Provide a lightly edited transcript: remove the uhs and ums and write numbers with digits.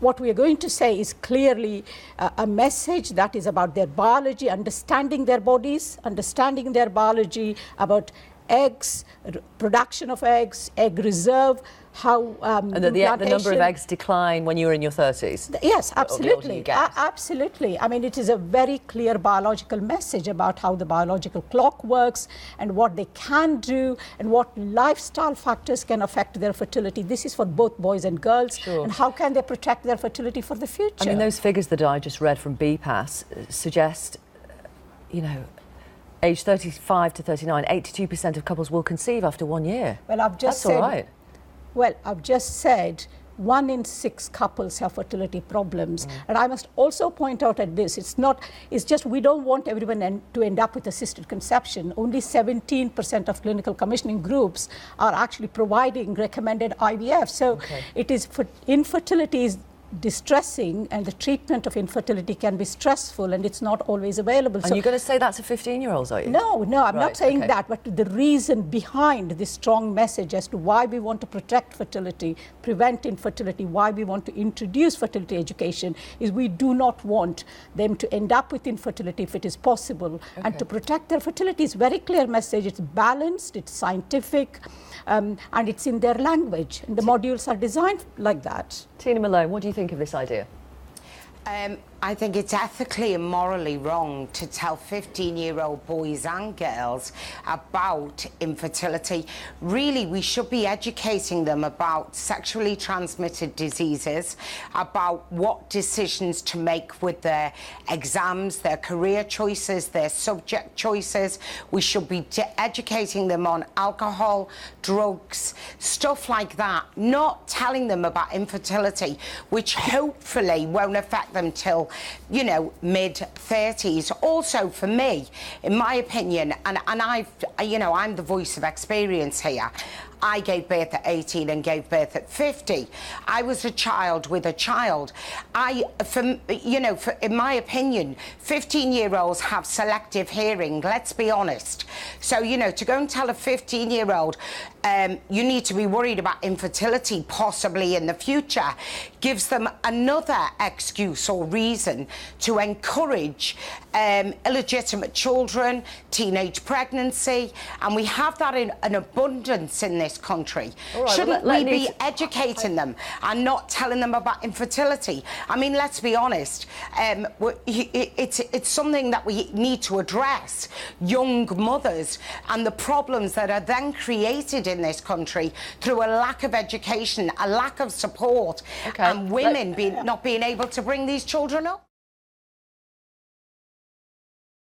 what we are going to say is clearly a message that is about their biology, understanding their bodies, understanding their biology, about eggs, production of eggs, egg reserve, how and that the number of eggs decline when you're in your 30s. Yes, absolutely. Absolutely. I mean, it is a very clear biological message about how the biological clock works and what they can do and what lifestyle factors can affect their fertility. This is for both boys and girls. Sure. And how can they protect their fertility for the future? I mean, those figures that I just read from BPAS suggest, you know, age 35 to 39, 82% of couples will conceive after 1 year. Well, I've just That's said, all right. Well, I've just said 1 in 6 couples have fertility problems. And I must also point out at this, it's just we don't want everyone to end up with assisted conception. Only 17% of clinical commissioning groups are actually providing recommended IVF. So it is, infertility is distressing, and the treatment of infertility can be stressful, and it's not always available. And you're going to say that to 15-year-olds, are you? No, I'm not saying that, but the reason behind this strong message as to why we want to protect fertility, prevent infertility, why we want to introduce fertility education is we do not want them to end up with infertility if it is possible. And to protect their fertility is very clear message. It's balanced, it's scientific, and it's in their language. And the modules are designed like that. Tina Malone, what do you think of this idea? I think it's ethically and morally wrong to tell 15-year-old boys and girls about infertility. Really, we should be educating them about sexually transmitted diseases, about what decisions to make with their exams, their career choices, their subject choices. We should be educating them on alcohol, drugs, stuff like that, not telling them about infertility, which hopefully won't affect them till, you know, mid-30s. Also, for me, in my opinion, and I'm the voice of experience here, I gave birth at 18 and gave birth at 50. I was a child with a child. In my opinion, 15-year-olds have selective hearing, let's be honest. So, you know, to go and tell a 15-year-old you need to be worried about infertility possibly in the future gives them another excuse or reason to encourage illegitimate children, teenage pregnancy, and we have that in an abundance in this country. Right, shouldn't we be educating them and not telling them about infertility? I mean, let's be honest, it's something that we need to address, young mothers and the problems that are then created in this country through a lack of education, a lack of support, and women not being able to bring these children up.